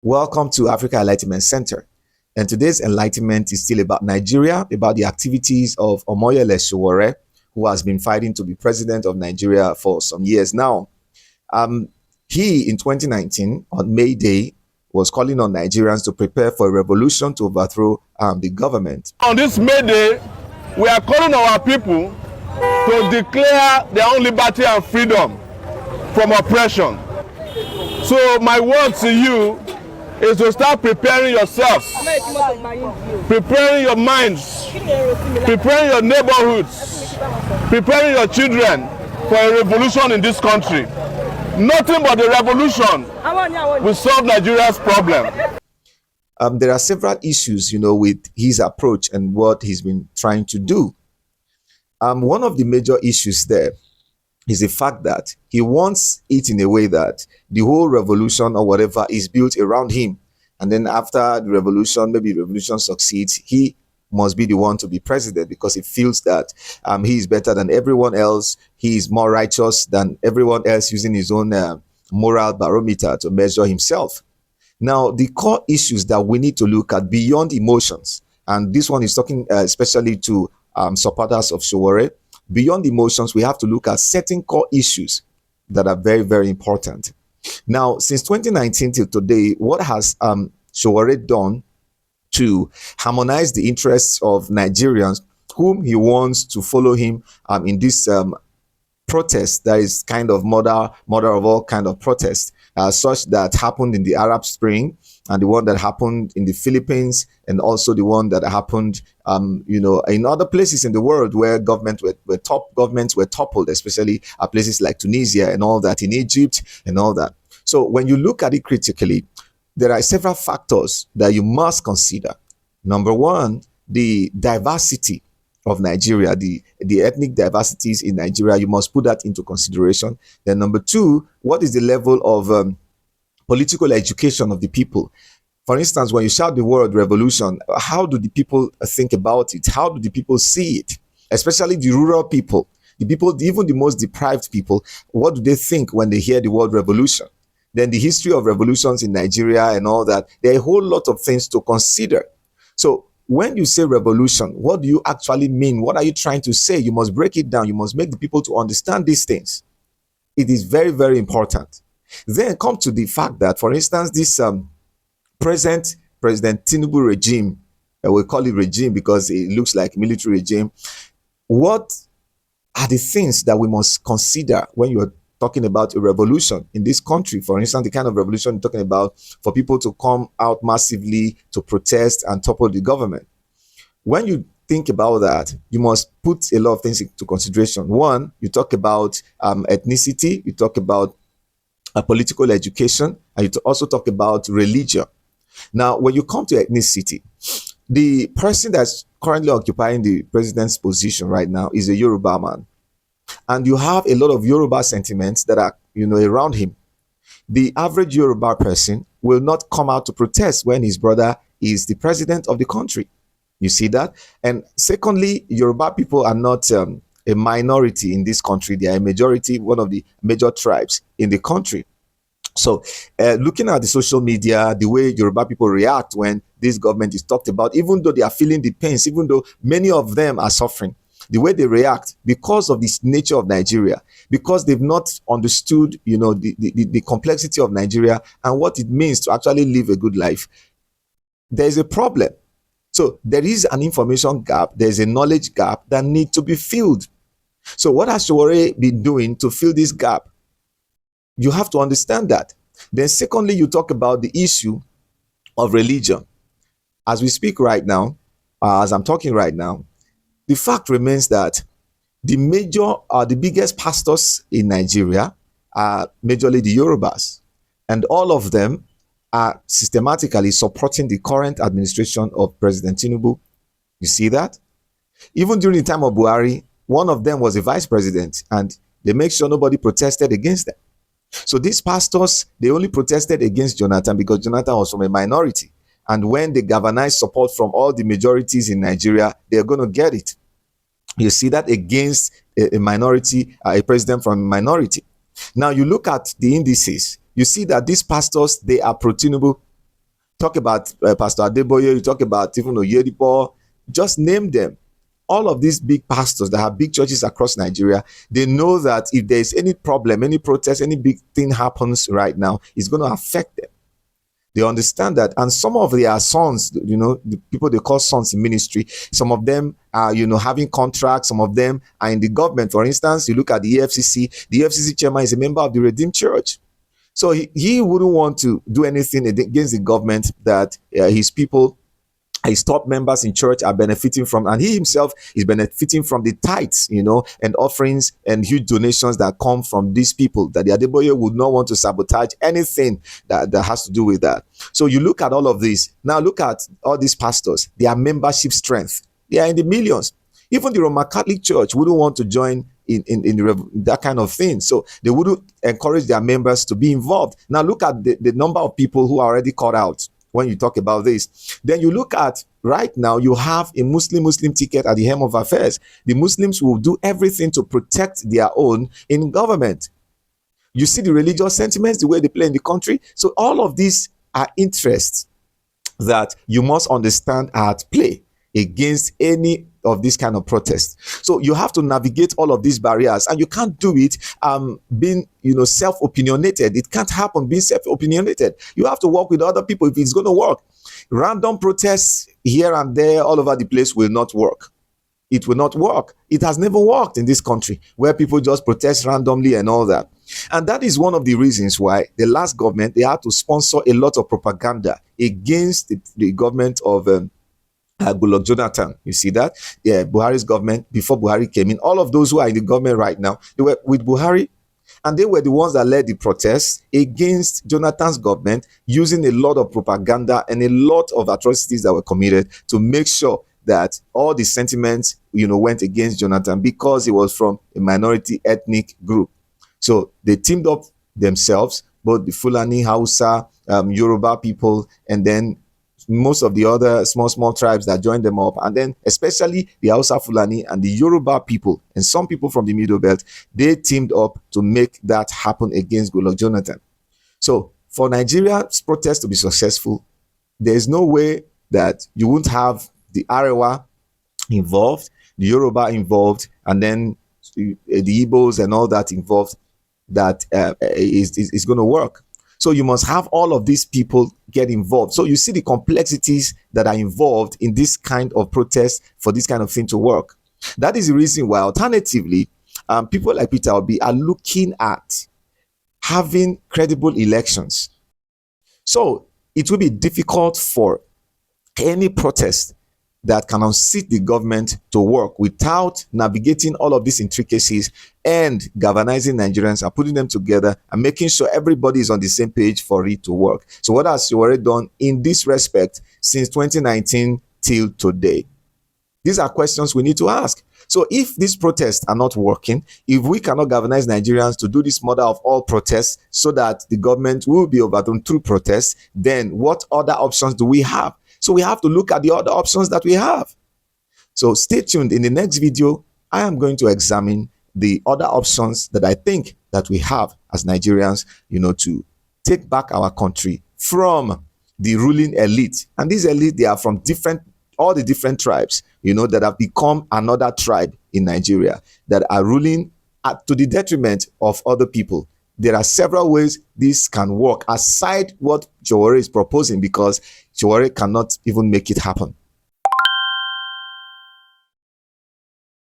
Welcome to Africa Enlightenment Center. And today's enlightenment is still about Nigeria, about the activities of Omoyele Sowore, who has been fighting to be president of Nigeria for some years now. He, in 2019, on May Day, was calling on Nigerians to prepare for a revolution to overthrow the government. On this May Day, we are calling on our people to declare their own liberty and freedom from oppression. So my word to you is to start preparing yourselves, preparing your minds, preparing your neighborhoods, preparing your children for a revolution in this country. Nothing but the revolution will solve Nigeria's problem. There are several issues, with his approach and what he's been trying to do. One of the major issues there is the fact that he wants it in a way that the whole revolution or whatever is built around him. And then after the revolution, maybe the revolution succeeds, he must be the one to be president because he feels that he is better than everyone else. He is more righteous than everyone else, using his own moral barometer to measure himself. Now, the core issues that we need to look at beyond emotions, and this one is talking especially to supporters of Sowore. Beyond emotions, we have to look at certain core issues that are very, very important. Now, since 2019 till today, what has Sowore done to harmonize the interests of Nigerians whom he wants to follow him in this protest that is kind of mother of all kind of protests, such that happened in the Arab Spring, and the one that happened in the Philippines, and also the one that happened, in other places in the world where governments were toppled, especially places like Tunisia and all that, in Egypt and all that. So when you look at it critically, there are several factors that you must consider. Number one, the diversity of Nigeria, the ethnic diversities in Nigeria, you must put that into consideration. Then number two, what is the level of political education of the people? For instance, when you shout the word revolution, how do the people think about it? How do the people see it? Especially the rural people, even the most deprived people, what do they think when they hear the word revolution? Then the history of revolutions in Nigeria and all that, there are a whole lot of things to consider. So when you say revolution, what do you actually mean? What are you trying to say? You must break it down. You must make the people to understand these things. It is very, very important. Then come to the fact that, for instance, this present President Tinubu regime, we call it regime because it looks like military regime. What are the things that we must consider when you're talking about a revolution in this country? For instance, the kind of revolution you're talking about for people to come out massively to protest and topple the government. When you think about that, you must put a lot of things into consideration. One, you talk about ethnicity, you talk about political education, and you also talk about religion. Now, when you come to ethnicity, the person that's currently occupying the president's position right now is a Yoruba man. And you have a lot of Yoruba sentiments that are, around him. The average Yoruba person will not come out to protest when his brother is the president of the country. You see that? And secondly, Yoruba people are not a minority in this country. They are a majority, one of the major tribes in the country. So looking at the social media, the way Yoruba people react when this government is talked about, even though they are feeling the pains, even though many of them are suffering, the way they react because of this nature of Nigeria, because they've not understood, the complexity of Nigeria and what it means to actually live a good life, there is a problem. So there is an information gap, there's a knowledge gap that needs to be filled. So what has Sowore been doing to fill this gap? You have to understand that. Then secondly, you talk about the issue of religion. As we speak right now, as I'm talking right now, the fact remains that the biggest pastors in Nigeria are majorly the Yorubas, and all of them are systematically supporting the current administration of President Tinubu. You see that? Even during the time of Buhari, one of them was a vice president, and they make sure nobody protested against them. So these pastors, they only protested against Jonathan because Jonathan was from a minority. And when they galvanize support from all the majorities in Nigeria, they're going to get it. You see that against a minority, a president from a minority. Now you look at the indices, you see that these pastors, they are pro-Tinubu. Talk about Pastor Adeboye, you talk about even Oyedipo, just name them. All of these big pastors that have big churches across Nigeria, they know that if there's any problem, any protest, any big thing happens right now, it's going to affect them. They understand that. And some of their sons, the people they call sons in ministry, some of them are, having contracts. Some of them are in the government. For instance, you look at the EFCC. The EFCC chairman is a member of the Redeemed Church. So he wouldn't want to do anything against the government that his people, his top members in church are benefiting from, and he himself is benefiting from the tithes, and offerings and huge donations that come from these people, that the Adeboye would not want to sabotage anything that has to do with that. So you look at all of this. Now look at all these pastors, their membership strength. They are in the millions. Even the Roman Catholic Church wouldn't want to join in that kind of thing. So they wouldn't encourage their members to be involved. Now look at the number of people who are already caught out when you talk about this. Then you look at right now, you have a Muslim ticket at the helm of affairs. The Muslims will do everything to protect their own in government. You see the religious sentiments, the way they play in the country. So all of these are interests that you must understand are at play against any of this kind of protest. So you have to navigate all of these barriers, and you can't do it being self-opinionated. It can't happen being self-opinionated. You have to work with other people if it's going to work. Random protests here and there all over the place will not work. It will not work. It has never worked in this country, where people just protest randomly and all that. And that is one of the reasons why the last government, they had to sponsor a lot of propaganda against the government of Goodluck Jonathan. You see that? Yeah, Buhari's government, before Buhari came in, all of those who are in the government right now, they were with Buhari, and they were the ones that led the protests against Jonathan's government, using a lot of propaganda and a lot of atrocities that were committed to make sure that all the sentiments, went against Jonathan, because he was from a minority ethnic group. So they teamed up themselves, both the Fulani, Hausa, Yoruba people, and then most of the other small tribes that joined them up, and then especially the Hausa, Fulani, and the Yoruba people, and some people from the Middle Belt, they teamed up to make that happen against Goodluck Jonathan. So for Nigeria's protest to be successful, there is no way that you won't have the Arewa involved, the Yoruba involved, and then the Igbos and all that involved, that is going to work. So you must have all of these people get involved. So you see the complexities that are involved in this kind of protest for this kind of thing to work. That is the reason why, alternatively, people like Peter Obi are looking at having credible elections. So it will be difficult for any protest that can unseat the government to work without navigating all of these intricacies and galvanizing Nigerians and putting them together and making sure everybody is on the same page for it to work. So what has Sowore done in this respect since 2019 till today? These are questions we need to ask. So if these protests are not working, if we cannot galvanize Nigerians to do this mother of all protests so that the government will be overthrown through protests, then what other options do we have? So we have to look at the other options that we have. So stay tuned. In the next video, I am going to examine the other options that I think that we have as Nigerians, to take back our country from the ruling elite. And these elite, they are from all the different tribes, that have become another tribe in Nigeria, that are ruling to the detriment of other people. There are several ways this can work aside what Sowore is proposing, because Sowore cannot even make it happen.